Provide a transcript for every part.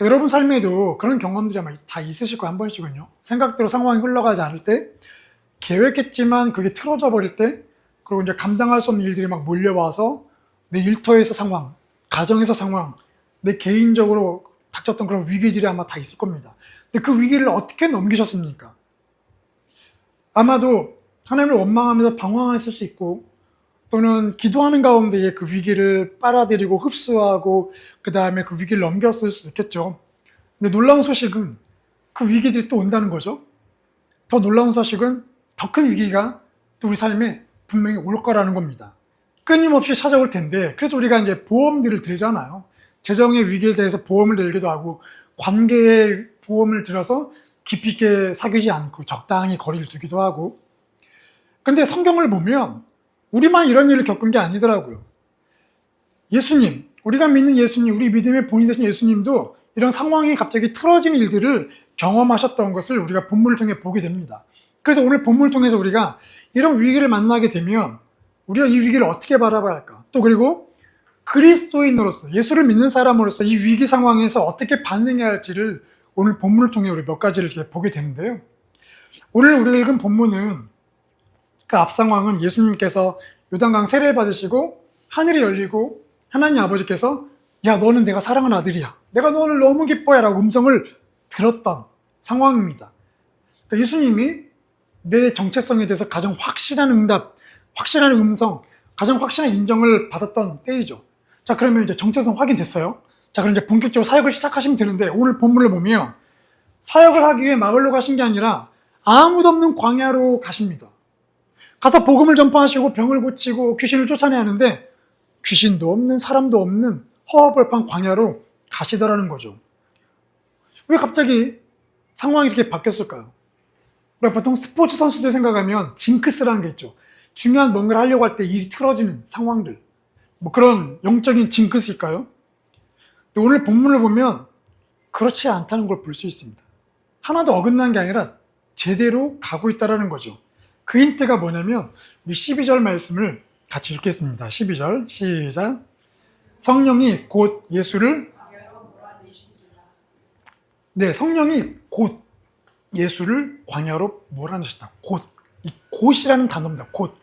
여러분 삶에도 그런 경험들이 아마 다 있으실 거예요, 한 번씩은요. 생각대로 상황이 흘러가지 않을 때, 계획했지만 그게 틀어져 버릴 때, 그리고 이제 감당할 수 없는 일들이 막 몰려와서 내 일터에서 상황, 가정에서 상황, 내 개인적으로 닥쳤던 그런 위기들이 아마 다 있을 겁니다. 근데 그 위기를 어떻게 넘기셨습니까? 아마도 하나님을 원망하면서 방황했을 수 있고, 또는 기도하는 가운데에 그 위기를 빨아들이고 흡수하고 그 다음에 그 위기를 넘겼을 수도 있겠죠. 근데 놀라운 소식은 그 위기들이 또 온다는 거죠. 더 놀라운 소식은 더 큰 위기가 또 우리 삶에 분명히 올 거라는 겁니다. 끊임없이 찾아올 텐데, 그래서 우리가 이제 보험들을 들잖아요. 재정의 위기에 대해서 보험을 들기도 하고, 관계의 보험을 들어서 깊이 있게 사귀지 않고 적당히 거리를 두기도 하고. 근데 성경을 보면 우리만 이런 일을 겪은 게 아니더라고요. 예수님, 우리가 믿는 예수님, 우리 믿음의 본인 되신 예수님도 이런 상황이 갑자기 틀어지는 일들을 경험하셨던 것을 우리가 본문을 통해 보게 됩니다. 그래서 오늘 본문을 통해서 우리가 이런 위기를 만나게 되면 우리가 이 위기를 어떻게 바라봐야 할까? 또 그리고 그리스도인으로서, 예수를 믿는 사람으로서 이 위기 상황에서 어떻게 반응해야 할지를 오늘 본문을 통해 우리 몇 가지를 이렇게 보게 되는데요. 오늘 우리가 읽은 본문은 그 앞 상황은 예수님께서 요단강 세례를 받으시고 하늘이 열리고 하나님 아버지께서 야, 너는 내가 사랑하는 아들이야, 내가 너를 너무 기뻐해 라고 음성을 들었던 상황입니다. 그러니까 예수님이 내 정체성에 대해서 가장 확실한 응답, 확실한 음성, 가장 확실한 인정을 받았던 때이죠. 자, 그러면 이제 정체성 확인됐어요. 자, 그럼 이제 본격적으로 사역을 시작하시면 되는데, 오늘 본문을 보면 사역을 하기 위해 마을로 가신 게 아니라 아무도 없는 광야로 가십니다. 가서 복음을 전파하시고 병을 고치고 귀신을 쫓아내야 하는데 귀신도 없는 사람도 없는 허허벌판 광야로 가시더라는 거죠. 왜 갑자기 상황이 이렇게 바뀌었을까요? 우리가 보통 스포츠 선수들 생각하면 징크스라는 게 있죠. 중요한 뭔가를 하려고 할 때 일이 틀어지는 상황들, 뭐 그런 영적인 징크스일까요? 근데 오늘 본문을 보면 그렇지 않다는 걸 볼 수 있습니다. 하나도 어긋난 게 아니라 제대로 가고 있다는 거죠. 그 힌트가 뭐냐면 우리 12절 말씀을 같이 읽겠습니다. 12절 시작. 성령이 곧 예수를, 네, 성령이 곧 예수를 광야로 몰아내셨다. 곧, 이 곧이라는 단어입니다. 곧.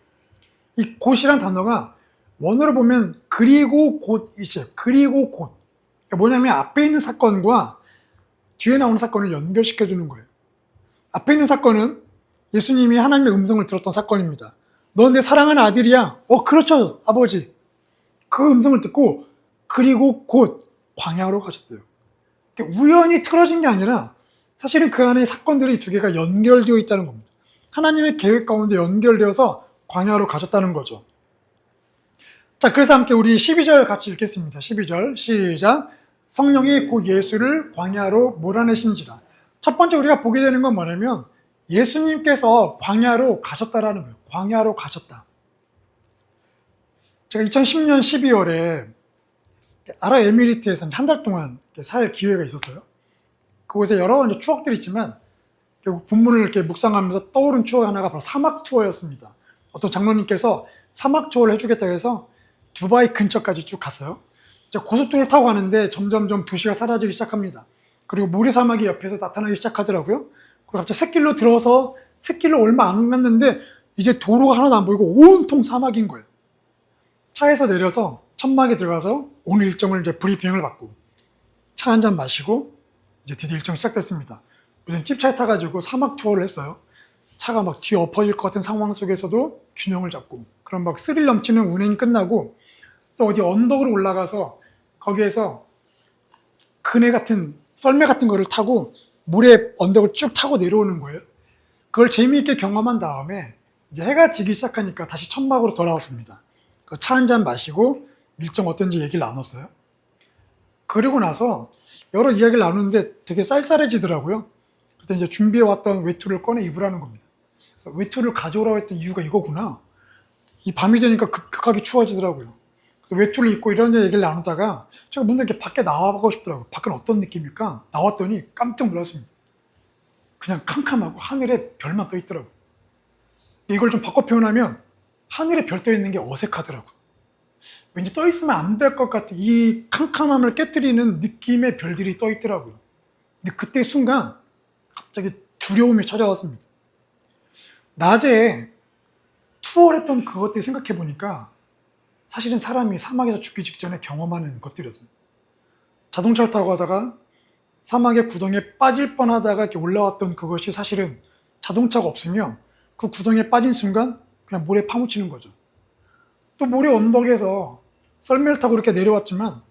이 곧이라는 단어가 원어로 보면 그리고 곧이죠. 그리고 곧. 그러니까 뭐냐면 앞에 있는 사건과 뒤에 나오는 사건을 연결시켜 주는 거예요. 앞에 있는 사건은 예수님이 하나님의 음성을 들었던 사건입니다. 너 내 사랑하는 아들이야. 그렇죠, 아버지. 그 음성을 듣고 그리고 곧 광야로 가셨대요. 우연히 틀어진 게 아니라 사실은 그 안에 사건들이 두 개가 연결되어 있다는 겁니다. 하나님의 계획 가운데 연결되어서 광야로 가셨다는 거죠. 자, 그래서 함께 우리 12절 같이 읽겠습니다. 12절 시작. 성령이 곧 예수를 광야로 몰아내신지라. 첫 번째 우리가 보게 되는 건 뭐냐면 예수님께서 광야로 가셨다라는 거예요. 광야로 가셨다. 제가 2010년 12월에 아랍에미리트에서 한 달 동안 살 기회가 있었어요. 그곳에 여러 가지 추억들이 있지만 결국 본문을 이렇게 묵상하면서 떠오른 추억 하나가 바로 사막 투어였습니다. 어떤 장로님께서 사막 투어를 해주겠다고 해서 두바이 근처까지 쭉 갔어요. 고속도로를 타고 가는데 점점점 도시가 사라지기 시작합니다. 그리고 모래사막이 옆에서 나타나기 시작하더라고요. 그리고 갑자기 샛길로 들어서 샛길로 얼마 안 갔는데 이제 도로가 하나도 안 보이고 온통 사막인 거예요. 차에서 내려서 천막에 들어가서 오늘 일정을 이제 브리핑을 받고 차 한 잔 마시고 이제 드디어 일정이 시작됐습니다. 무슨 찝차에 타가지고 사막 투어를 했어요. 차가 막 뒤 엎어질 것 같은 상황 속에서도 균형을 잡고, 그럼 막 스릴 넘치는 운행이 끝나고 또 어디 언덕으로 올라가서 거기에서 그네 같은 썰매 같은 거를 타고 물에 언덕을 쭉 타고 내려오는 거예요. 그걸 재미있게 경험한 다음에 이제 해가 지기 시작하니까 다시 천막으로 돌아왔습니다. 차 한 잔 마시고 일정 어떤지 얘기를 나눴어요. 그리고 나서 여러 이야기를 나누는데 되게 쌀쌀해지더라고요. 그때 이제 준비해왔던 외투를 꺼내 입으라는 겁니다. 그래서 외투를 가져오라고 했던 이유가 이거구나. 이 밤이 되니까 급격하게 추워지더라고요. 그래서 외투를 입고 이런 얘기를 나누다가 제가 문득 이렇게 밖에 나와보고 싶더라고요. 밖은 어떤 느낌일까? 나왔더니 깜짝 놀랐습니다. 그냥 캄캄하고 하늘에 별만 떠 있더라고요. 이걸 좀 바꿔 표현하면 하늘에 별 떠 있는 게 어색하더라고요. 왠지 떠 있으면 안 될 것 같은 이 캄캄함을 깨뜨리는 느낌의 별들이 떠 있더라고요. 근데 그때 순간 갑자기 두려움이 찾아왔습니다. 낮에 투어했던 그것들 생각해 보니까 사실은 사람이 사막에서 죽기 직전에 경험하는 것들이었어요. 자동차를 타고 가다가 사막의 구덩이에 빠질 뻔하다가 이렇게 올라왔던 그것이 사실은 자동차가 없으면 그 구덩이에 빠진 순간 그냥 모래에 파묻히는 거죠. 또 모래 언덕에서 썰매를 타고 이렇게 내려왔지만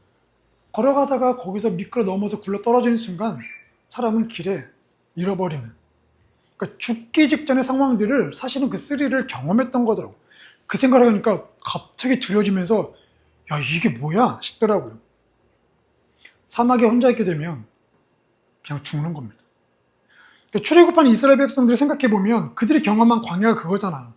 걸어가다가 거기서 미끄러 넘어서 굴러 떨어지는 순간 사람은 길에 잃어버리는, 그러니까 죽기 직전의 상황들을 사실은 그 스릴을 경험했던 거더라고. 그 생각을 하니까 갑자기 두려워지면서 야 이게 뭐야 싶더라고요. 사막에 혼자 있게 되면 그냥 죽는 겁니다. 그러니까 출애굽한 이스라엘 백성들을 생각해보면 그들이 경험한 광야가 그거잖아.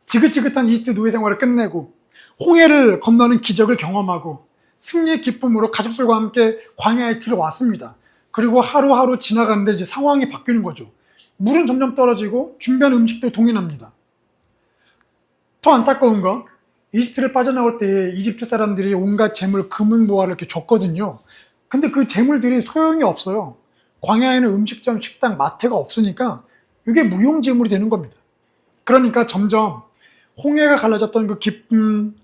지긋지긋한 이집트 노예 생활을 끝내고 홍해를 건너는 기적을 경험하고 승리의 기쁨으로 가족들과 함께 광야에 들어왔습니다. 그리고 하루하루 지나가는데 이제 상황이 바뀌는 거죠. 물은 점점 떨어지고 준비한 음식도 동일합니다. 더 안타까운 건 이집트를 빠져나올 때 이집트 사람들이 온갖 재물, 금은보화를 이렇게 줬거든요. 근데 그 재물들이 소용이 없어요. 광야에는 음식점, 식당, 마트가 없으니까 이게 무용지물이 되는 겁니다. 그러니까 점점 홍해가 갈라졌던 그 기쁨,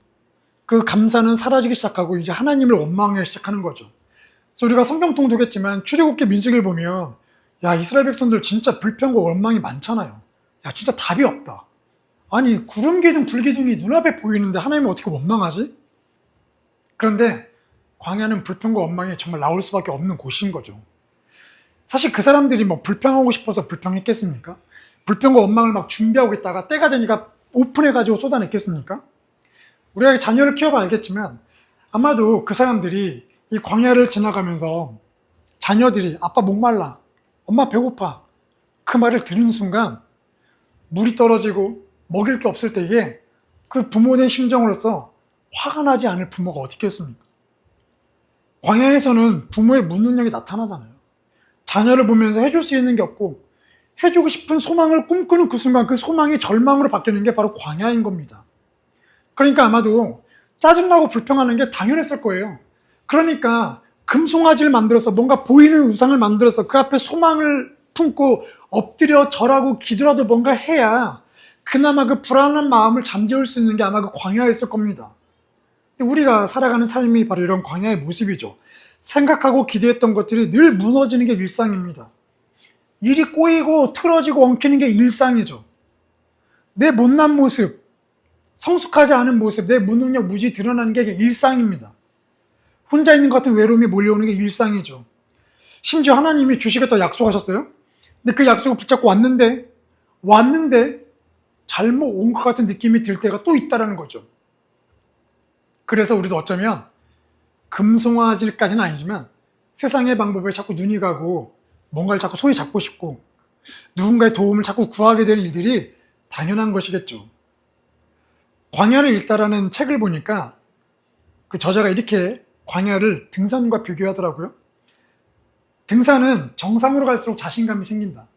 그 감사는 사라지기 시작하고 이제 하나님을 원망하기 시작하는 거죠. 그래서 우리가 성경 통독했지만 출애굽기 민수기를 보면 야 이스라엘 백성들 진짜 불평과 원망이 많잖아요. 야 진짜 답이 없다. 아니 구름 기둥 불 기둥이 눈앞에 보이는데 하나님은 어떻게 원망하지? 그런데 광야는 불평과 원망이 정말 나올 수밖에 없는 곳인 거죠. 사실 그 사람들이 뭐 불평하고 싶어서 불평했겠습니까? 불평과 원망을 막 준비하고 있다가 때가 되니까 오픈해가지고 쏟아냈겠습니까? 우리가 자녀를 키워봐 알겠지만 아마도 그 사람들이 이 광야를 지나가면서 자녀들이 아빠 목말라, 엄마 배고파 그 말을 들은 순간 물이 떨어지고 먹일 게 없을 때에 그 부모의 심정으로서 화가 나지 않을 부모가 어디 있겠습니까? 광야에서는 부모의 무능력이 나타나잖아요. 자녀를 보면서 해줄 수 있는 게 없고 해주고 싶은 소망을 꿈꾸는 그 순간 그 소망이 절망으로 바뀌는 게 바로 광야인 겁니다. 그러니까 아마도 짜증나고 불평하는 게 당연했을 거예요. 그러니까 금송아지를 만들어서 뭔가 보이는 우상을 만들어서 그 앞에 소망을 품고 엎드려 절하고 기도라도 뭔가 해야 그나마 그 불안한 마음을 잠재울 수 있는 게 아마 그 광야였을 겁니다. 우리가 살아가는 삶이 바로 이런 광야의 모습이죠. 생각하고 기대했던 것들이 늘 무너지는 게 일상입니다. 일이 꼬이고 틀어지고 엉키는 게 일상이죠. 내 못난 모습, 성숙하지 않은 모습, 내 무능력, 무지 드러나는 게 일상입니다. 혼자 있는 것 같은 외로움이 몰려오는 게 일상이죠. 심지어 하나님이 주시겠다 약속하셨어요. 근데 그 약속을 붙잡고 왔는데 잘못 온 것 같은 느낌이 들 때가 또 있다는 거죠. 그래서 우리도 어쩌면 금송아지까지는 아니지만 세상의 방법에 자꾸 눈이 가고 뭔가를 자꾸 손에 잡고 싶고 누군가의 도움을 자꾸 구하게 되는 일들이 당연한 것이겠죠. 광야를 읽다라는 책을 보니까 그 저자가 이렇게 광야를 등산과 비교하더라고요. 등산은 정상으로 갈수록 자신감이 생긴다.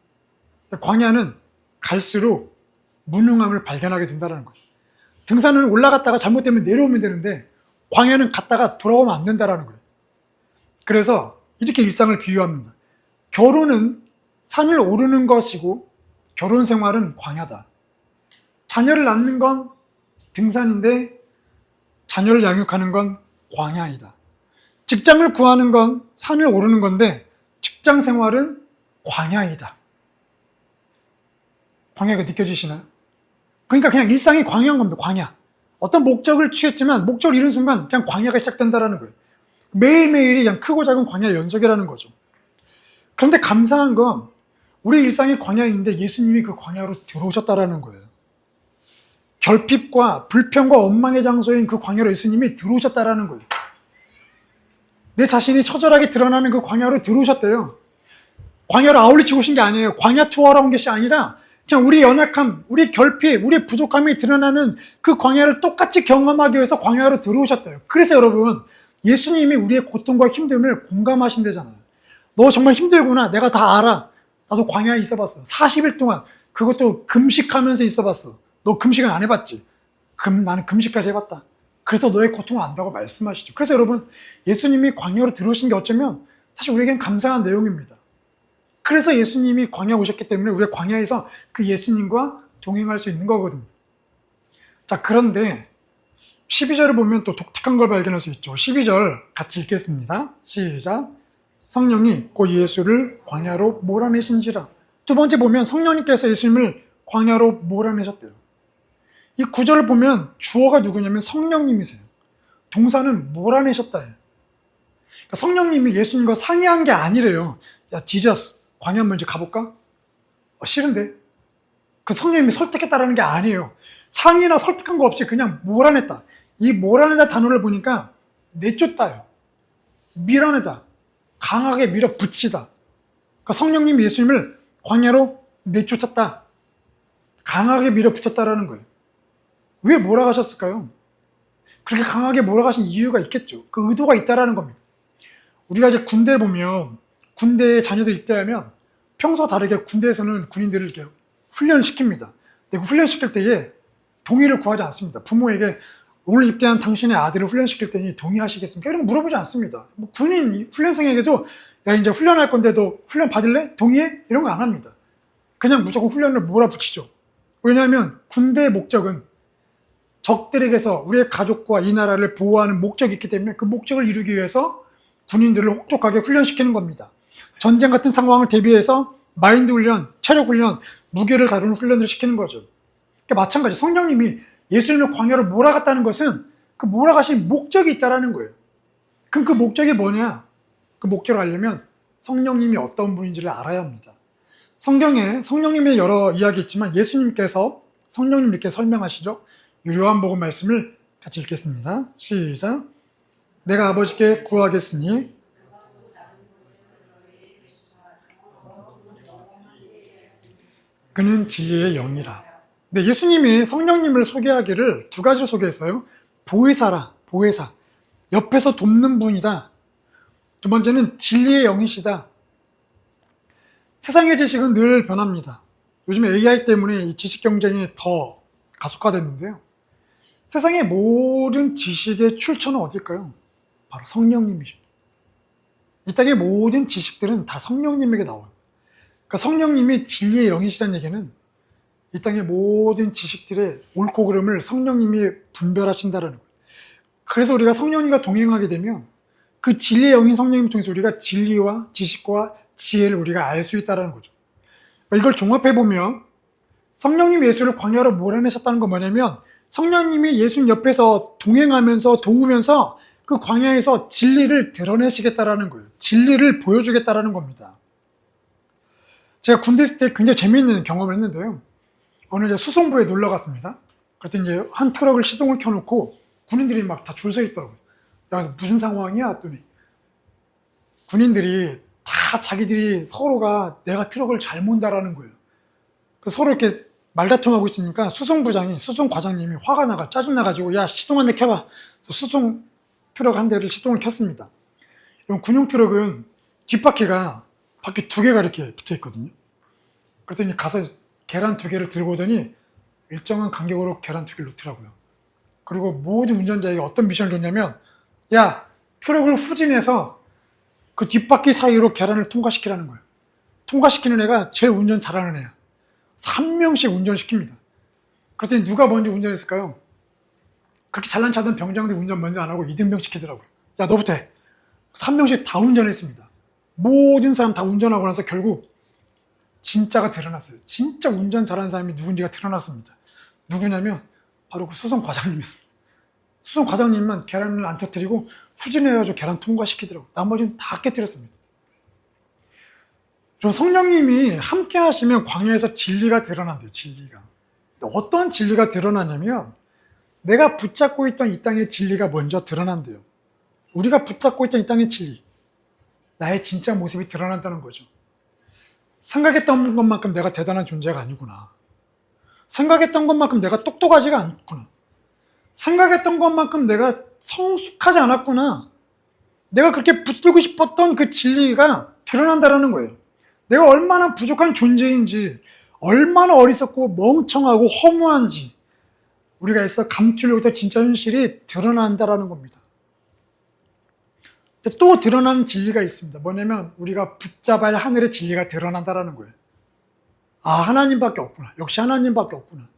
광야는 갈수록 무능함을 발견하게 된다는 거예요. 등산은 올라갔다가 잘못되면 내려오면 되는데 광야는 갔다가 돌아오면 안 된다는 거예요. 그래서 이렇게 일상을 비유합니다. 결혼은 산을 오르는 것이고 결혼 생활은 광야다. 자녀를 낳는 건 등산인데 자녀를 양육하는 건 광야이다. 직장을 구하는 건 산을 오르는 건데 직장 생활은 광야이다. 광야가 느껴지시나요? 그러니까 그냥 일상이 광야인 겁니다. 광야. 어떤 목적을 취했지만 목적을 이룬 순간 그냥 광야가 시작된다는 거예요. 매일매일이 그냥 크고 작은 광야 연속이라는 거죠. 그런데 감사한 건 우리 일상이 광야인데 예수님이 그 광야로 들어오셨다라는 거예요. 결핍과 불평과 원망의 장소인 그 광야로 예수님이 들어오셨다라는 거예요. 내 자신이 처절하게 드러나는 그 광야로 들어오셨대요. 광야로 아울리치고 오신 게 아니에요. 광야 투어로 온 것이 아니라 그냥 우리 연약함, 우리 결핍, 우리 부족함이 드러나는 그 광야를 똑같이 경험하기 위해서 광야로 들어오셨대요. 그래서 여러분, 예수님이 우리의 고통과 힘듦을 공감하신대잖아요. 너 정말 힘들구나. 내가 다 알아. 나도 광야에 있어봤어. 40일 동안 그것도 금식하면서 있어봤어. 너 금식은 안 해봤지? 나는 금식까지 해봤다. 그래서 너의 고통을 안다고 말씀하시죠. 그래서 여러분, 예수님이 광야로 들어오신 게 어쩌면 사실 우리에겐 감사한 내용입니다. 그래서 예수님이 광야 오셨기 때문에 우리가 광야에서 그 예수님과 동행할 수 있는 거거든요. 자, 그런데 12절을 보면 또 독특한 걸 발견할 수 있죠. 12절 같이 읽겠습니다. 시작. 성령이 곧 예수를 광야로 몰아내신지라. 두 번째 보면 성령님께서 예수님을 광야로 몰아내셨대요. 이 구절을 보면 주어가 누구냐면 성령님이세요. 동사는 몰아내셨다예요. 그러니까 성령님이 예수님과 상의한 게 아니래요. 야, 지저스, 광야 한번 이제 가볼까? 싫은데? 그 성령님이 설득했다라는 게 아니에요. 상의나 설득한 거 없이 그냥 몰아냈다. 이 몰아내다 단어를 보니까 내쫓다요. 밀어내다. 강하게 밀어붙이다. 그러니까 성령님이 예수님을 광야로 내쫓았다. 강하게 밀어붙였다라는 거예요. 왜 몰아가셨을까요? 그렇게 강하게 몰아가신 이유가 있겠죠. 그 의도가 있다라는 겁니다. 우리가 이제 군대 보면 군대에 자녀들 입대하면 평소와 다르게 군대에서는 군인들을 이렇게 훈련시킵니다. 근데 그 훈련시킬 때에 동의를 구하지 않습니다. 부모에게 오늘 입대한 당신의 아들을 훈련시킬 때니 동의하시겠습니까? 이런 거 물어보지 않습니다. 뭐 군인 훈련생에게도 야, 이제 훈련할 건데 너 훈련 받을래? 동의해? 이런 거 안 합니다. 그냥 무조건 훈련을 몰아붙이죠. 왜냐하면 군대의 목적은 적들에게서 우리의 가족과 이 나라를 보호하는 목적이 있기 때문에 그 목적을 이루기 위해서 군인들을 혹독하게 훈련시키는 겁니다. 전쟁 같은 상황을 대비해서 마인드 훈련, 체력 훈련, 무게를 다루는 훈련을 시키는 거죠. 그러니까 마찬가지 성령님이 예수님을 광야로 몰아갔다는 것은 그 몰아가신 목적이 있다는 거예요. 그럼 그 목적이 뭐냐? 그 목적을 알려면 성령님이 어떤 분인지를 알아야 합니다. 성경에 성령님의 여러 이야기 있지만 예수님께서 성령님 이렇게 설명하시죠. 요한복음 말씀을 같이 읽겠습니다. 시작. 내가 아버지께 구하겠으니 그는 진리의 영이라. 네, 예수님이 성령님을 소개하기를 두 가지로 소개했어요. 보혜사라, 보혜사. 옆에서 돕는 분이다. 두 번째는 진리의 영이시다. 세상의 지식은 늘 변합니다. 요즘 AI 때문에 이 지식 경쟁이 더 가속화됐는데요. 세상의 모든 지식의 출처는 어딜까요? 바로 성령님이십니다. 이 땅의 모든 지식들은 다 성령님에게 나와요. 그러니까 성령님이 진리의 영이시다는 얘기는 이 땅의 모든 지식들의 옳고 그름을 성령님이 분별하신다는 거예요. 그래서 우리가 성령님과 동행하게 되면 그 진리의 영인 성령님 통해서 우리가 진리와 지식과 지혜를 우리가 알 수 있다는 거죠. 이걸 종합해보면 성령님 예수를 광야로 몰아내셨다는 건 뭐냐면 성령님이 예수님 옆에서 동행하면서 도우면서 그 광야에서 진리를 드러내시겠다라는 거예요. 진리를 보여주겠다라는 겁니다. 제가 군대 있을 때 굉장히 재미있는 경험을 했는데요. 어느 이제 수송부에 놀러 갔습니다. 그랬더니 이제 한 트럭을 시동을 켜놓고 군인들이 막 다 줄 서 있더라고요. 그래서 무슨 상황이야? 했더니 군인들이 다 자기들이 서로가 내가 트럭을 잘 몬다라는 거예요. 서로 이렇게 말다툼하고 있으니까 수송부장이, 수송과장님이 화가 나가, 짜증나가지고 야, 시동 한 대 켜봐. 수송 트럭 한 대를 시동을 켰습니다. 그럼 군용 트럭은 뒷바퀴가 바퀴 두 개가 이렇게 붙어 있거든요. 그랬더니 가서 계란 두 개를 들고 오더니 일정한 간격으로 계란 두 개를 놓더라고요. 그리고 모든 운전자에게 어떤 미션을 줬냐면 야, 트럭을 후진해서 그 뒷바퀴 사이로 계란을 통과시키라는 거예요. 통과시키는 애가 제일 운전 잘하는 애야. 3명씩 운전을 시킵니다. 그랬더니 누가 먼저 운전했을까요? 그렇게 잘난 차던 병장들이 운전 먼저 안 하고 이등병 시키더라고요. 야, 너부터 해. 3명씩 다 운전했습니다. 모든 사람 다 운전하고 나서 결국 진짜가 드러났어요. 진짜 운전 잘하는 사람이 누군지가 드러났습니다. 누구냐면 바로 그 수송 과장님이었습니다. 수송 과장님만 계란을 안 터뜨리고 후진해가지고 계란 통과시키더라고요. 나머지는 다 깨뜨렸습니다. 그리고 성령님이 함께 하시면 광야에서 진리가 드러난대요. 진리가. 어떤 진리가 드러나냐면 내가 붙잡고 있던 이 땅의 진리가 먼저 드러난대요. 우리가 붙잡고 있던 이 땅의 진리, 나의 진짜 모습이 드러난다는 거죠. 생각했던 것만큼 내가 대단한 존재가 아니구나. 생각했던 것만큼 내가 똑똑하지가 않구나. 생각했던 것만큼 내가 성숙하지 않았구나. 내가 그렇게 붙들고 싶었던 그 진리가 드러난다는 거예요. 내가 얼마나 부족한 존재인지, 얼마나 어리석고 멍청하고 허무한지, 우리가 애써 감추려고 했던 진짜 현실이 드러난다라는 겁니다. 근데 또 드러나는 진리가 있습니다. 뭐냐면 우리가 붙잡아야 할 하늘의 진리가 드러난다라는 거예요. 아, 하나님밖에 없구나. 역시 하나님밖에 없구나.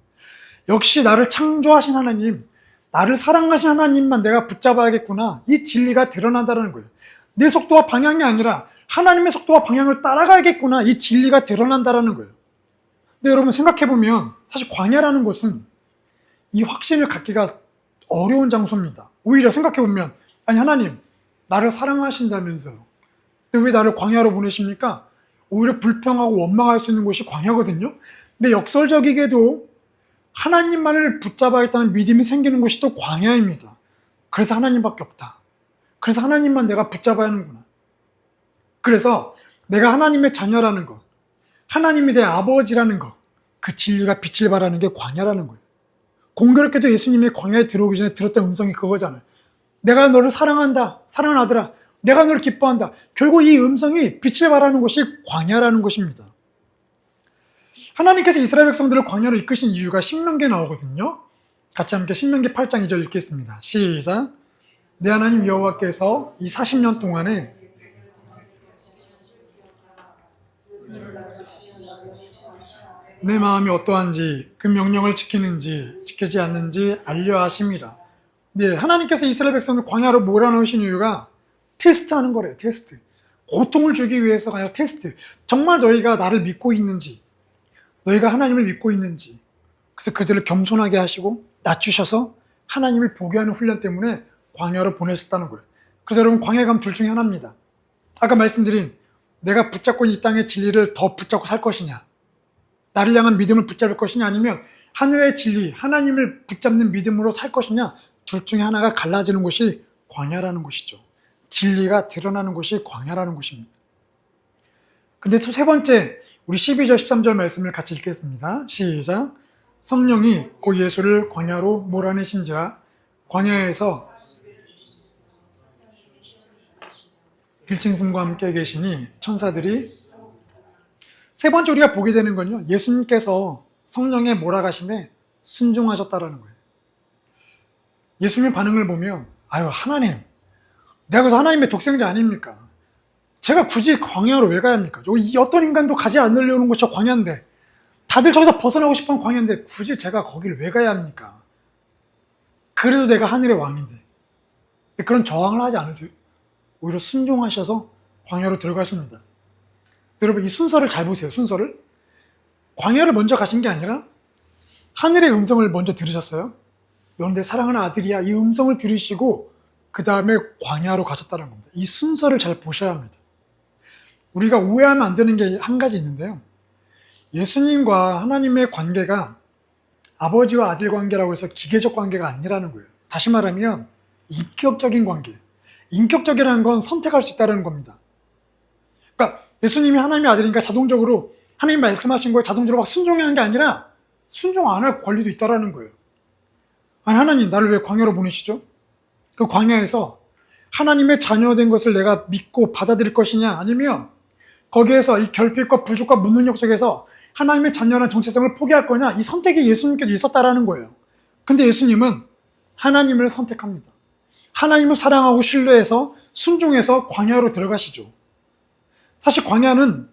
역시 나를 창조하신 하나님, 나를 사랑하신 하나님만 내가 붙잡아야겠구나. 이 진리가 드러난다는 거예요. 내 속도와 방향이 아니라 하나님의 속도와 방향을 따라가야겠구나. 이 진리가 드러난다는 거예요. 근데 여러분 생각해보면 사실 광야라는 곳은 이 확신을 갖기가 어려운 장소입니다. 오히려 생각해보면 아니 하나님 나를 사랑하신다면서요. 근데 왜 나를 광야로 보내십니까? 오히려 불평하고 원망할 수 있는 곳이 광야거든요. 근데 역설적이게도 하나님만을 붙잡아야겠다는 믿음이 생기는 곳이 또 광야입니다. 그래서 하나님밖에 없다. 그래서 하나님만 내가 붙잡아야 하는구나. 그래서 내가 하나님의 자녀라는 것, 하나님이 내 아버지라는 것, 그 진리가 빛을 발하는 게 광야라는 거예요. 공교롭게도 예수님이 광야에 들어오기 전에 들었던 음성이 그거잖아요. 내가 너를 사랑한다. 사랑하는 아들아. 내가 너를 기뻐한다. 결국 이 음성이 빛을 발하는 곳이 광야라는 것입니다. 하나님께서 이스라엘 백성들을 광야로 이끄신 이유가 신명기에 나오거든요. 같이 함께 신명기 8장 2절 읽겠습니다. 시작. 내 하나님 여호와께서 이 40년 동안에 내 마음이 어떠한지 그 명령을 지키는지 지키지 않는지 알려 하심이라. 네, 하나님께서 이스라엘 백성을 광야로 몰아넣으신 이유가 테스트하는 거래요. 테스트. 고통을 주기 위해서가 아니라 테스트. 정말 너희가 나를 믿고 있는지, 너희가 하나님을 믿고 있는지. 그래서 그들을 겸손하게 하시고 낮추셔서 하나님을 보게 하는 훈련 때문에 광야로 보내셨다는 거예요. 그래서 여러분 광야에 가면 둘 중에 하나입니다. 아까 말씀드린 내가 붙잡고 있는 이 땅의 진리를 더 붙잡고 살 것이냐, 나를 향한 믿음을 붙잡을 것이냐, 아니면 하늘의 진리, 하나님을 붙잡는 믿음으로 살 것이냐, 둘 중에 하나가 갈라지는 곳이 광야라는 곳이죠. 진리가 드러나는 곳이 광야라는 곳입니다. 근데 또 세 번째, 우리 12절 13절 말씀을 같이 읽겠습니다. 시작. 성령이 곧 예수를 광야로 몰아내신지라 광야에서 들짐승과 함께 계시니 천사들이. 세 번째 우리가 보게 되는 건요, 예수님께서 성령에 몰아가심에 순종하셨다라는 거예요. 예수님의 반응을 보면 아유 하나님, 내가 그래서 하나님의 독생자 아닙니까? 제가 굳이 광야로 왜 가야 합니까? 이 어떤 인간도 가지 않으려는 곳이 저 광야인데, 다들 저기서 벗어나고 싶은 광야인데 굳이 제가 거기를 왜 가야 합니까? 그래도 내가 하늘의 왕인데. 그런 저항을 하지 않으세요? 오히려 순종하셔서 광야로 들어가십니다. 여러분 이 순서를 잘 보세요. 순서를. 광야를 먼저 가신 게 아니라 하늘의 음성을 먼저 들으셨어요. 넌 내 사랑하는 아들이야. 이 음성을 들으시고 그 다음에 광야로 가셨다는 겁니다. 이 순서를 잘 보셔야 합니다. 우리가 오해하면 안 되는 게 한 가지 있는데요. 예수님과 하나님의 관계가 아버지와 아들 관계라고 해서 기계적 관계가 아니라는 거예요. 다시 말하면 인격적인 관계. 인격적이라는 건 선택할 수 있다는 겁니다. 그러니까 예수님이 하나님의 아들이니까 자동적으로 하나님 말씀하신 거에 자동적으로 막 순종하는 게 아니라 순종 안 할 권리도 있다는 거예요. 아니 하나님 나를 왜 광야로 보내시죠? 그 광야에서 하나님의 자녀된 것을 내가 믿고 받아들일 것이냐, 아니면 거기에서 이 결핍과 부족과 무능력 속에서 하나님의 자녀라는 정체성을 포기할 거냐, 이 선택이 예수님께도 있었다라는 거예요. 근데 예수님은 하나님을 선택합니다. 하나님을 사랑하고 신뢰해서 순종해서 광야로 들어가시죠. 사실 광야는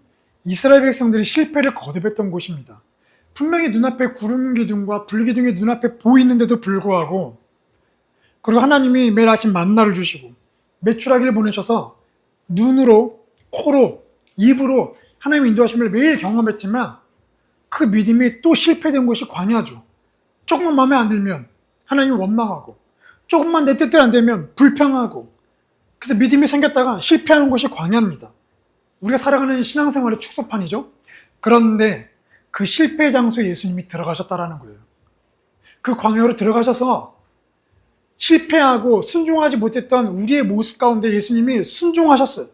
이스라엘 백성들이 실패를 거듭했던 곳입니다. 분명히 눈앞에 구름 기둥과 불 기둥이 눈앞에 보이는데도 불구하고, 그리고 하나님이 매일 아침 만나를 주시고 메추라기를 보내셔서 눈으로, 코로, 입으로 하나님의 인도하심을 매일 경험했지만 그 믿음이 또 실패된 곳이 광야죠. 조금만 마음에 안 들면 하나님을 원망하고, 조금만 내 뜻대로 안 되면 불평하고, 그래서 믿음이 생겼다가 실패하는 곳이 광야입니다. 우리가 살아가는 신앙생활의 축소판이죠. 그런데 그 실패 장소에 예수님이 들어가셨다라는 거예요. 그 광야로 들어가셔서 실패하고 순종하지 못했던 우리의 모습 가운데 예수님이 순종하셨어요.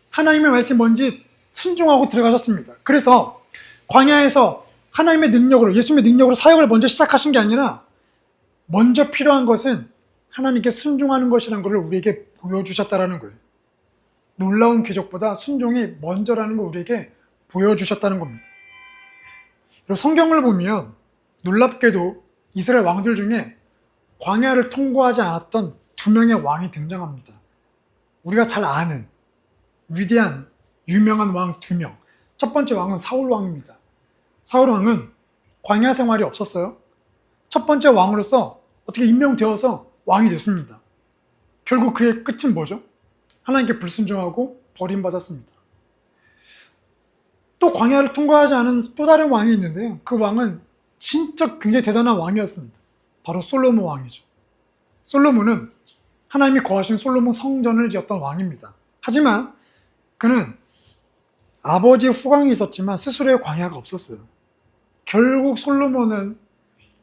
하나님의 말씀이 뭔지 순종하고 들어가셨습니다. 그래서 광야에서 하나님의 능력으로, 예수님의 능력으로 사역을 먼저 시작하신 게 아니라 먼저 필요한 것은 하나님께 순종하는 것이라는 것을 우리에게 보여주셨다라는 거예요. 놀라운 기적보다 순종이 먼저라는 걸 우리에게 보여주셨다는 겁니다. 그리고 성경을 보면 놀랍게도 이스라엘 왕들 중에 광야를 통과하지 않았던 두 명의 왕이 등장합니다. 우리가 잘 아는 위대한 유명한 왕 두 명. 첫 번째 왕은 사울 왕입니다. 사울 왕은 광야 생활이 없었어요. 첫 번째 왕으로서 어떻게 임명되어서 왕이 됐습니다. 결국 그의 끝은 뭐죠? 하나님께 불순종하고 버림받았습니다. 또 광야를 통과하지 않은 또 다른 왕이 있는데요. 그 왕은 진짜 굉장히 대단한 왕이었습니다. 바로 솔로몬 왕이죠. 솔로몬은 하나님이 거하신 솔로몬 성전을 지었던 왕입니다. 하지만 그는 아버지의 후광이 있었지만 스스로의 광야가 없었어요. 결국 솔로몬은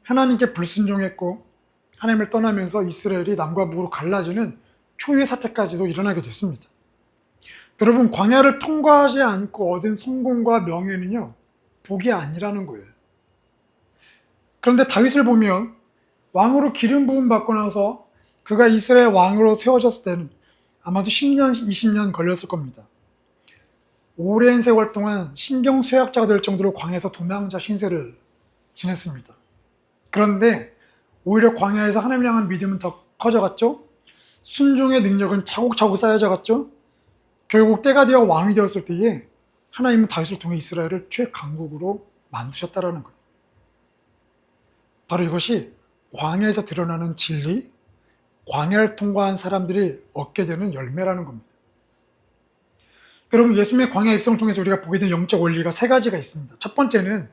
하나님께 불순종했고 하나님을 떠나면서 이스라엘이 남과 북으로 갈라지는 초유의 사태까지도 일어나게 됐습니다. 여러분, 광야를 통과하지 않고 얻은 성공과 명예는요, 복이 아니라는 거예요. 그런데 다윗을 보면 왕으로 기름 부음 받고 나서 그가 이스라엘 왕으로 세워졌을 때는 아마도 10년, 20년 걸렸을 겁니다. 오랜 세월 동안 신경쇠약자가 될 정도로 광야에서 도망자 신세를 지냈습니다. 그런데 오히려 광야에서 하나님을 향한 믿음은 더 커져갔죠. 순종의 능력은 차곡차곡 쌓여져 갔죠. 결국 때가 되어 왕이 되었을 때에 하나님은 다윗을 통해 이스라엘을 최강국으로 만드셨다라는 거예요. 바로 이것이 광야에서 드러나는 진리, 광야를 통과한 사람들이 얻게 되는 열매라는 겁니다. 여러분, 예수님의 광야 입성을 통해서 우리가 보게 된 영적 원리가 세 가지가 있습니다. 첫 번째는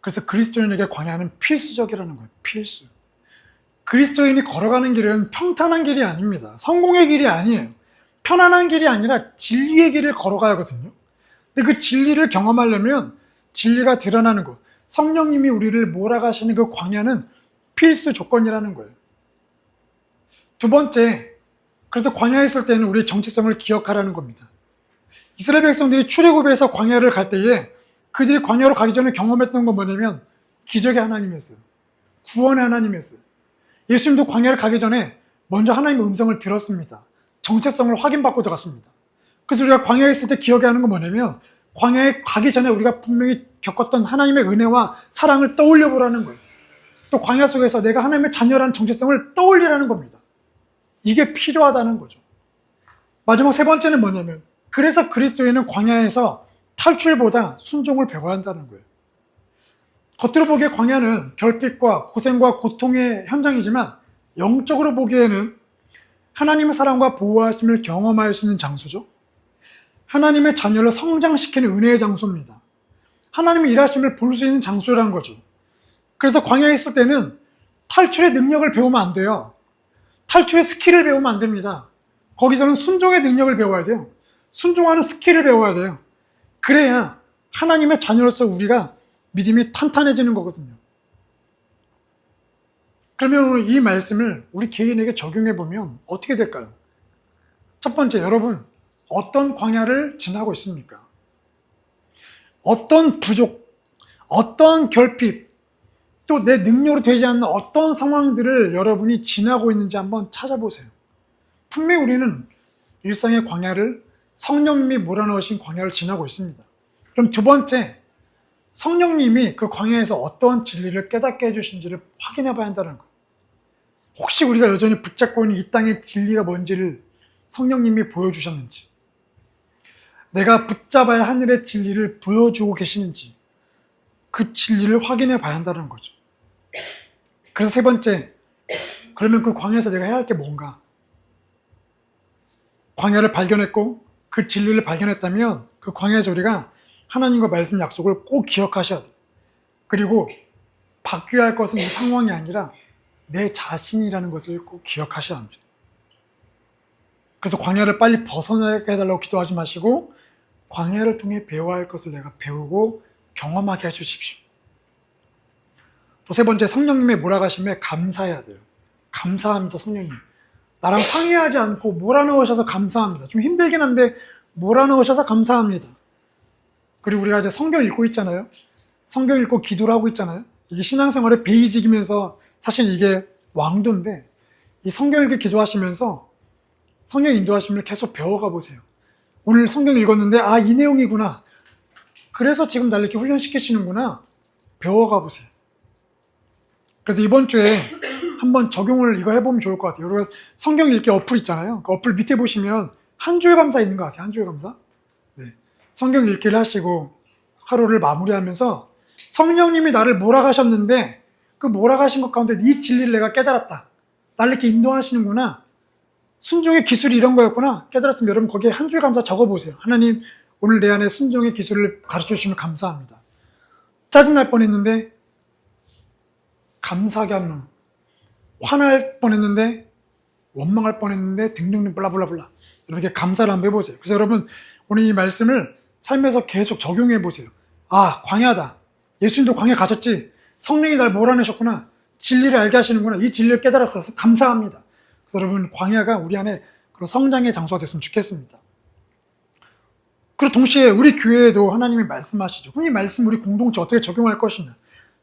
그래서 그리스도인에게 광야는 필수적이라는 거예요. 필수. 그리스도인이 걸어가는 길은 평탄한 길이 아닙니다. 성공의 길이 아니에요. 편안한 길이 아니라 진리의 길을 걸어가야 하거든요. 근데 그 진리를 경험하려면 진리가 드러나는 것, 성령님이 우리를 몰아가시는 그 광야는 필수 조건이라는 거예요. 두 번째, 그래서 광야에 있을 때는 우리의 정체성을 기억하라는 겁니다. 이스라엘 백성들이 출애굽에서 광야를 갈 때에 그들이 광야로 가기 전에 경험했던 건 뭐냐면 기적의 하나님이었어요. 구원의 하나님이었어요. 예수님도 광야를 가기 전에 먼저 하나님의 음성을 들었습니다. 정체성을 확인받고 들어갔습니다. 그래서 우리가 광야에 있을 때 기억해야 하는 건 뭐냐면 광야에 가기 전에 우리가 분명히 겪었던 하나님의 은혜와 사랑을 떠올려 보라는 거예요. 또 광야 속에서 내가 하나님의 자녀라는 정체성을 떠올리라는 겁니다. 이게 필요하다는 거죠. 마지막 세 번째는 뭐냐면 그래서 그리스도인은 광야에서 탈출보다 순종을 배워야 한다는 거예요. 겉으로 보기에 광야는 결핍과 고생과 고통의 현장이지만 영적으로 보기에는 하나님의 사랑과 보호하심을 경험할 수 있는 장소죠. 하나님의 자녀를 성장시키는 은혜의 장소입니다. 하나님의 일하심을 볼 수 있는 장소라는 거죠. 그래서 광야에 있을 때는 탈출의 능력을 배우면 안 돼요. 탈출의 스킬을 배우면 안 됩니다. 거기서는 순종의 능력을 배워야 돼요. 순종하는 스킬을 배워야 돼요. 그래야 하나님의 자녀로서 우리가 믿음이 탄탄해지는 거거든요. 그러면 오늘 이 말씀을 우리 개인에게 적용해 보면 어떻게 될까요? 첫 번째, 여러분 어떤 광야를 지나고 있습니까? 어떤 부족, 어떤 결핍, 또 내 능력으로 되지 않는 어떤 상황들을 여러분이 지나고 있는지 한번 찾아보세요. 분명히 우리는 일상의 광야를 성령님이 몰아넣으신 광야를 지나고 있습니다. 그럼 두 번째, 성령님이 그 광야에서 어떤 진리를 깨닫게 해주신지를 확인해 봐야 한다는 거예요. 혹시 우리가 여전히 붙잡고 있는 이 땅의 진리가 뭔지를 성령님이 보여주셨는지, 내가 붙잡아야 하늘의 진리를 보여주고 계시는지 그 진리를 확인해 봐야 한다는 거죠. 그래서 세 번째, 그러면 그 광야에서 내가 해야 할 게 뭔가? 광야를 발견했고 그 진리를 발견했다면 그 광야에서 우리가 하나님과 말씀 약속을 꼭 기억하셔야 돼요. 그리고 바뀌어야 할 것은 이 상황이 아니라 내 자신이라는 것을 꼭 기억하셔야 합니다. 그래서 광야를 빨리 벗어나게 해달라고 기도하지 마시고 광야를 통해 배워야 할 것을 내가 배우고 경험하게 해주십시오. 또 세 번째, 성령님의 몰아가심에 감사해야 돼요. 감사합니다, 성령님. 나랑 상의하지 않고 몰아넣으셔서 감사합니다. 좀 힘들긴 한데 몰아넣으셔서 감사합니다. 그리고 우리가 이제 성경 읽고 있잖아요. 성경 읽고 기도를 하고 있잖아요. 이게 신앙생활의 베이직이면서 사실 이게 왕도인데 이 성경 읽기 기도하시면서 성령 인도하심을 계속 배워가 보세요. 오늘 성경 읽었는데 아, 이 내용이구나. 그래서 지금 날 이렇게 훈련시키시는구나. 배워가 보세요. 그래서 이번 주에 한번 적용을 이거 해보면 좋을 것 같아요. 여러분 성경 읽기 어플 있잖아요. 그 어플 밑에 보시면 한 줄 감사 있는 거 아세요? 한 줄 감사? 네. 성경 읽기를 하시고 하루를 마무리하면서 성령님이 나를 몰아가셨는데 그 몰아가신 것 가운데 이 진리를 내가 깨달았다. 나를 이렇게 인도하시는구나. 순종의 기술이 이런 거였구나. 깨달았으면 여러분 거기에 한 줄 감사 적어보세요. 하나님 오늘 내 안에 순종의 기술을 가르쳐 주시면 감사합니다. 짜증날 뻔했는데 감사하게 하면, 화날 뻔했는데 원망할 뻔했는데 등등등 블라블라블라. 여러분 이렇게 감사를 한번 해보세요. 그래서 여러분 오늘 이 말씀을 삶에서 계속 적용해 보세요. 아, 광야다. 예수님도 광야 가셨지. 성령이 날 몰아내셨구나. 진리를 알게 하시는구나. 이 진리를 깨달았어서 감사합니다. 그래서 여러분 광야가 우리 안에 그런 성장의 장소가 됐으면 좋겠습니다. 그리고 동시에 우리 교회에도 하나님이 말씀하시죠. 그럼 이 말씀 우리 공동체 어떻게 적용할 것이냐.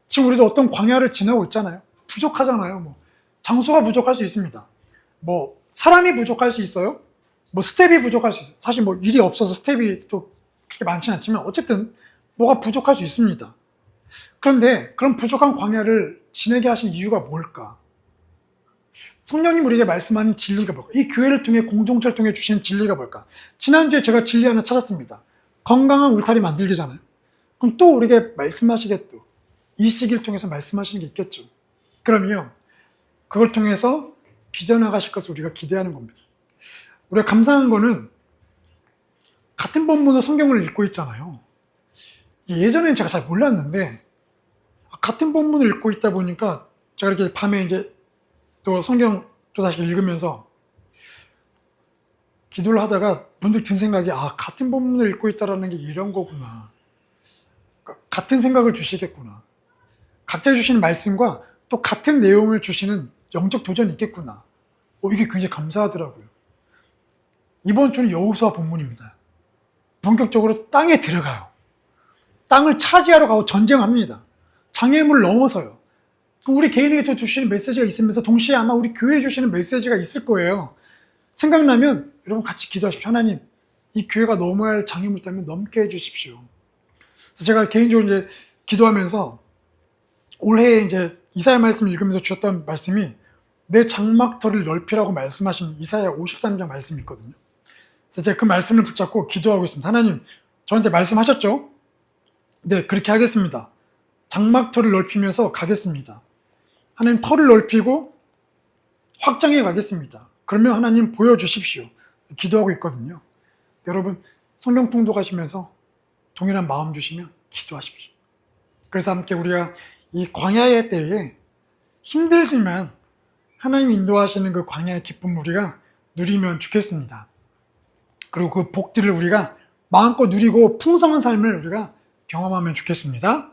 지금 우리도 어떤 광야를 지나고 있잖아요. 부족하잖아요. 뭐 장소가 부족할 수 있습니다. 뭐 사람이 부족할 수 있어요. 뭐 스텝이 부족할 수 있어요. 사실 뭐 일이 없어서 스텝이 또 그렇게 많지는 않지만 어쨌든 뭐가 부족할 수 있습니다. 그런데 그런 부족한 광야를 지내게 하신 이유가 뭘까? 성령님 우리에게 말씀하는 진리가 뭘까? 이 교회를 통해 공동체를 통해 주시는 진리가 뭘까? 지난주에 제가 진리 하나 찾았습니다. 건강한 울타리 만들기잖아요. 그럼 또 우리에게 말씀하시게 또 이 시기를 통해서 말씀하시는 게 있겠죠. 그러면 그걸 통해서 빚어나가실 것을 우리가 기대하는 겁니다. 우리가 감사한 거는 같은 본문의 성경을 읽고 있잖아요. 예전에는 제가 잘 몰랐는데 같은 본문을 읽고 있다 보니까 제가 이렇게 밤에 이제 또 성경 또 다시 읽으면서 기도를 하다가 문득 든 생각이 같은 본문을 읽고 있다라는 게 이런 거구나. 같은 생각을 주시겠구나. 각자 주시는 말씀과 또 같은 내용을 주시는 영적 도전이 있겠구나. 이게 굉장히 감사하더라고요. 이번 주는 여호수아 본문입니다. 본격적으로 땅에 들어가요. 땅을 차지하러 가고 전쟁합니다. 장애물을 넘어서요. 우리 개인에게 또 주시는 메시지가 있으면서 동시에 아마 우리 교회에 주시는 메시지가 있을 거예요. 생각나면 여러분 같이 기도하십시오. 하나님, 이 교회가 넘어야 할 장애물 때문에 넘게 해주십시오. 그래서 제가 개인적으로 이제 기도하면서 올해 이제 이사야 말씀 읽으면서 주셨던 말씀이 내 장막터를 넓히라고 말씀하신 이사야 53장 말씀이 있거든요. 그래서 제가 그 말씀을 붙잡고 기도하고 있습니다. 하나님, 저한테 말씀하셨죠? 네, 그렇게 하겠습니다. 장막터를 넓히면서 가겠습니다. 하나님 터를 넓히고 확장해 가겠습니다. 그러면 하나님 보여주십시오. 기도하고 있거든요. 여러분 성경 통독하시면서 동일한 마음 주시면 기도하십시오. 그래서 함께 우리가 이 광야의 때에 힘들지만 하나님이 인도하시는 그 광야의 기쁨 우리가 누리면 좋겠습니다. 그리고 그 복들을 우리가 마음껏 누리고 풍성한 삶을 우리가 경험하면 좋겠습니다.